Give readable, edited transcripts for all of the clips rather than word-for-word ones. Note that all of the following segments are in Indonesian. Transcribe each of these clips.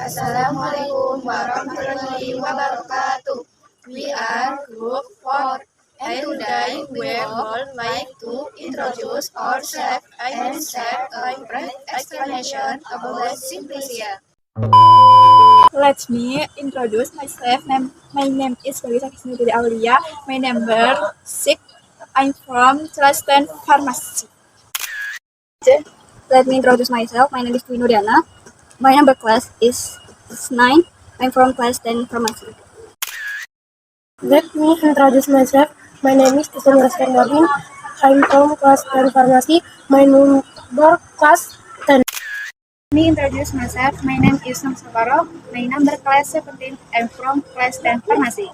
Assalamualaikum warahmatullahi wabarakatuh. We are Group 4 and today we would like to introduce ourselves and share a brief explanation about Simplicia. Let me introduce myself. My name is Balisa Kisnudiri Aulia. My number 6. I'm from class 10 pharmacy. Let me introduce myself. My name is Dwi Nuriana. My number class is 9. I'm from class 10 pharmacy. Let me introduce myself. My name is Tisun Raskan Wabin. I'm from class 10 pharmacy. My number class 10. Let me introduce myself. My name is Nam Sabaro. My number class 17. I'm from class 10 pharmacy.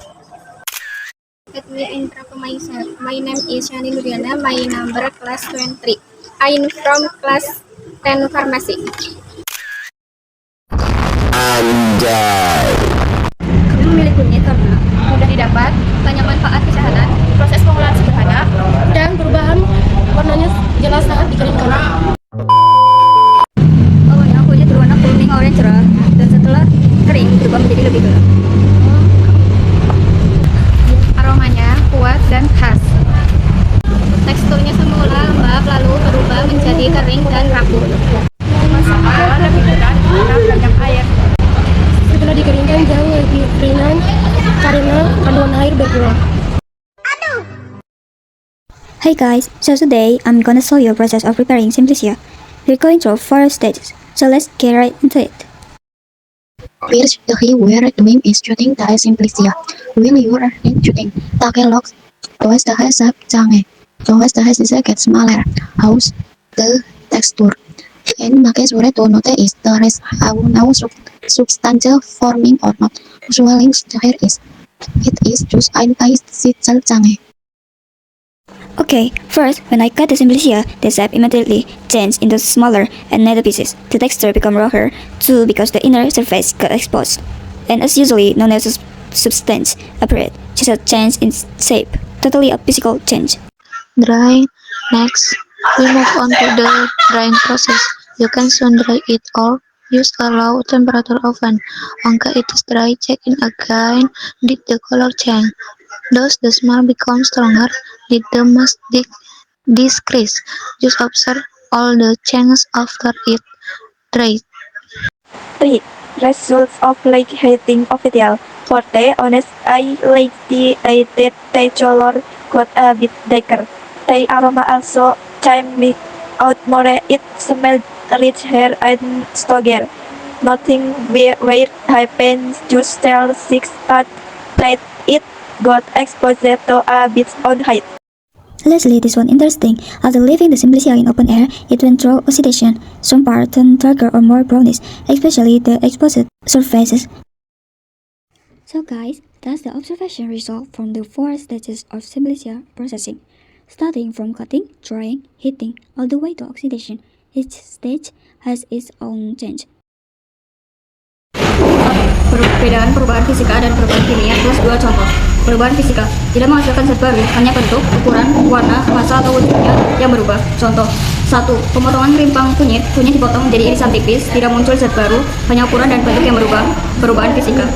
Let me introduce myself. My name is Yani Nuriana. My number class 23. I'm from class 10 pharmacy. Kami memilih kunyit karena mudah didapat, banyak manfaat kesehatan, proses pengolahan sederhana, Dan perubahan warnanya jelas saat dikeringkan. awalnya kunyit berwarna kuning oranye cerah, dan setelah kering berubah menjadi lebih gelap. Aromanya kuat dan khas. Teksturnya semula lembab lalu berubah menjadi kering dan rapuh. Masakan lebih berat karena banyak air. Setelah dikeringkan jauh lebih ringan karena kandungan air berkurang. Hey guys, so today I'm gonna show you a process of preparing Simplicia. We're going through 4 stages, so let's get right into it. First, the key we're doing is shooting the Simplicia. When you are in shooting, take a look towards the head jangan. Towards the head gets smaller. How's the texture? And make sure to note is the rest now substantial forming or not. Usually the hair is. It is just anti-sitchel jangan. Okay, first, when I cut the Simplicia, the sap immediately changed into smaller and nether pieces. The texture become rawer too because the inner surface got exposed. And as usually, no new substance appeared, just a change in shape, totally a physical change. Dry. Next, we move on to the drying process. You can soon dry it or use a low temperature oven. Once it is dry, check in again. Did the color change? Does the smell become stronger? Did the must decrease? Just observe all the changes after it dried. 3. Results of late heating of ideal. Forte, honest, I late the color got a bit darker. The aroma also came out more. It smelled rich hair and stronger. Nothing weird happened. Just tell 6 but that it got exposed to a bit on height. Lastly, this one interesting. After leaving the Simplicia in open air, it went through oxidation. Some parts turned darker or more brownish, especially the exposed surfaces. So guys, that's the observation result from the 4 stages of Simplicia processing. Starting from cutting, drying, heating, all the way to oxidation. Each stage has its own change. Perbedaan perubahan fisika dan perubahan kimia plus 2 contoh. Perubahan fisika tidak menghasilkan zat baru, hanya bentuk, ukuran, warna, massa atau wujudnya yang berubah. Contoh 1. Pemotongan rimpang kunyit dipotong menjadi irisan tipis, tidak muncul zat baru, hanya ukuran dan bentuk yang berubah. Perubahan fisika.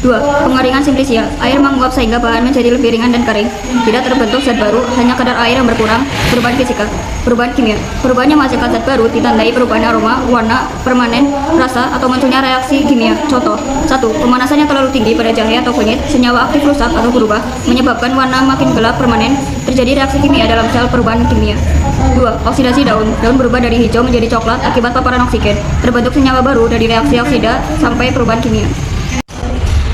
2. Pengeringan Simplicia. Air menguap sehingga bahan menjadi lebih ringan dan kering. Tidak terbentuk zat baru, hanya kadar air yang berkurang. Perubahan fisika. Perubahan kimia. Perubahan yang menghasilkan zat baru ditandai perubahan aroma, warna, permanen, rasa, atau munculnya reaksi kimia. Contoh 1. Pemanasan yang terlalu tinggi pada jahe atau kunyit, senyawa aktif rusak atau berubah, menyebabkan warna makin gelap permanen. Terjadi reaksi kimia dalam sel perubahan kimia. 2. Oksidasi daun. Daun berubah dari hijau menjadi coklat akibat paparan oksigen. Terbentuk senyawa baru dari reaksi oksida sampai perubahan kimia.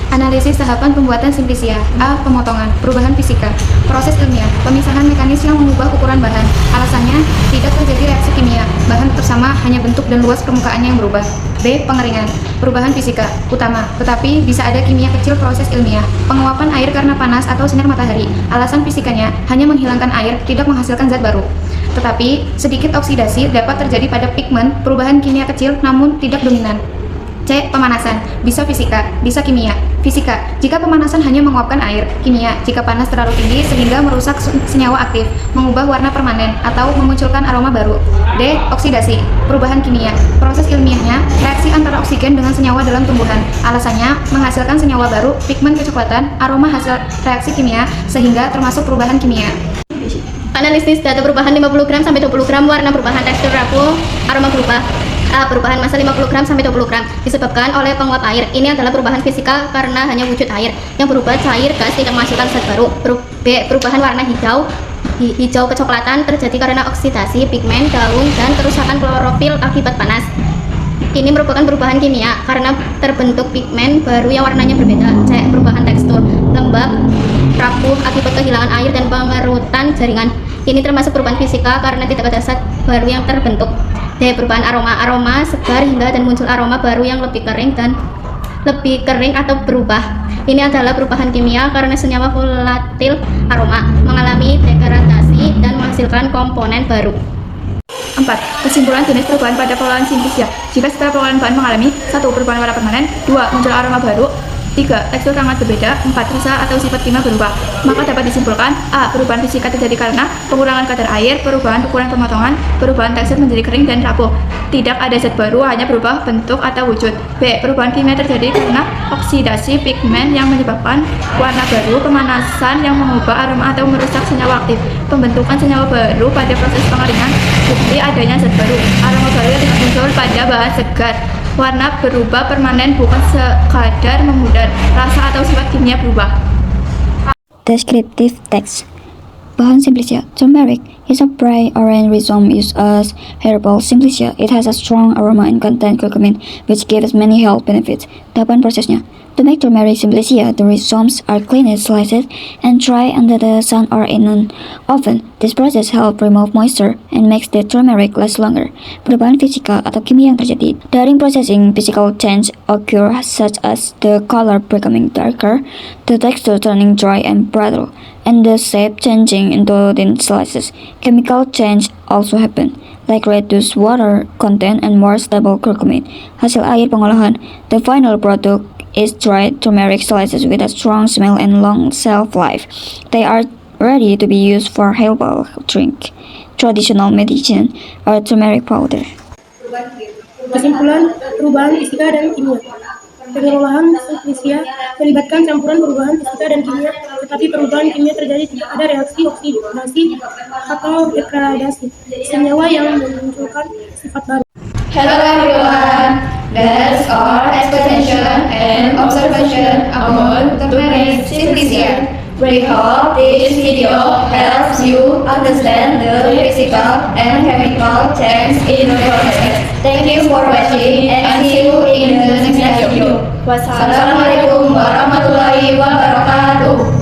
Analisis tahapan pembuatan Simplicia. A. Pemotongan. Perubahan fisika. Proses ilmiah. Pemisahan mekanis yang mengubah ukuran bahan. Alasannya, tidak terjadi reaksi kimia. Bahan tersama, hanya bentuk dan luas permukaannya yang berubah. B. Pengeringan. Perubahan fisika. Utama. Tetapi bisa ada kimia kecil proses ilmiah. Penguapan air karena panas atau sinar matahari. Alasan fisikanya, hanya menghilangkan air, tidak menghasilkan zat baru. Tetapi, sedikit oksidasi dapat terjadi pada pigmen. Perubahan kimia kecil namun tidak dominan. C. Pemanasan. Bisa fisika, bisa kimia. Fisika, jika pemanasan hanya menguapkan air. Kimia, jika panas terlalu tinggi sehingga merusak senyawa aktif, mengubah warna permanen, atau memunculkan aroma baru. D. Oksidasi, perubahan kimia. Proses ilmiahnya, reaksi antara oksigen dengan senyawa dalam tumbuhan. Alasannya, menghasilkan senyawa baru, pigmen kecoklatan, aroma hasil reaksi kimia, sehingga termasuk perubahan kimia. Analisis data perubahan 50 gram sampai 20 gram, warna perubahan, tekstur rapuh, aroma berubah. A. Perubahan massa 50 gram sampai 20 gram disebabkan oleh penguap air. Ini adalah perubahan fisika karena hanya wujud air yang berubah cair gas, tidak menghasilkan zat baru. B. Perubahan warna hijau kecoklatan terjadi karena oksidasi pigmen daun dan kerusakan klorofil akibat panas. Ini merupakan perubahan kimia karena terbentuk pigmen baru yang warnanya berbeda. C. Perubahan tekstur lembab, rapuh akibat kehilangan air dan pengerutan jaringan. Ini termasuk perubahan fisika karena tidak ada zat baru yang terbentuk. D. Perubahan aroma segar hingga dan muncul aroma baru yang lebih kering atau berubah. Ini adalah perubahan kimia karena senyawa volatil aroma mengalami degradasi dan menghasilkan komponen baru. 4. Kesimpulan jenis perubahan pada pengolahan simplisia. Jika setelah pengolahan bahan mengalami 1. Perubahan warna permanen, 2. Muncul aroma baru, 3. Tekstur sangat berbeda, 4. Rasa atau sifat kimia berubah. Maka dapat disimpulkan A. Perubahan fisika terjadi karena pengurangan kadar air, perubahan ukuran pemotongan, perubahan tekstur menjadi kering dan rapuh. Tidak ada zat baru, hanya berubah bentuk atau wujud. B. Perubahan kimia terjadi karena oksidasi pigmen yang menyebabkan warna baru, pemanasan yang mengubah aroma atau merusak senyawa aktif, pembentukan senyawa baru pada proses pengeringan, bukti adanya zat baru, aroma baru yang tidak muncul pada bahan segar. Warna berubah permanen, bukan sekadar memudar. Rasa atau sifat kimia berubah. Descriptive text. Bahan simplicia. Turmeric is a bright orange rhizome used as herbal simplicia. It has a strong aroma and contains curcumin, which gives many health benefits. Tahapan prosesnya. To make turmeric simplicia, the rhizomes are cleaned, sliced, and dried under the sun or in an oven. This process helps remove moisture and makes the turmeric last longer. Perubahan fisika atau kimia yang terjadi. During processing, physical change occur such as the color becoming darker, the texture turning dry and brittle, and the shape changing into thin slices. Chemical change also happen, like reduced water content and more stable curcumin. Hasil akhir pengolahan. The final product is dried turmeric slices with a strong smell and long shelf life. They are ready to be used for herbal drink, traditional medicine, or turmeric powder. Kesimpulan perubahan fisika dan kimia. Pengolahan simplisia melibatkan campuran perubahan fisika dan kimia, tetapi perubahan kimia terjadi tidak ada reaksi oksidasi atau degradasi senyawa yang memunculkan sifat baru. Hello everyone, that's our explanation and observation about turmeric simplicia. We hope this video helps you understand the physical and chemical change in the process. Thank you for watching and see you in the next video. Wassalamualaikum warahmatullahi wabarakatuh.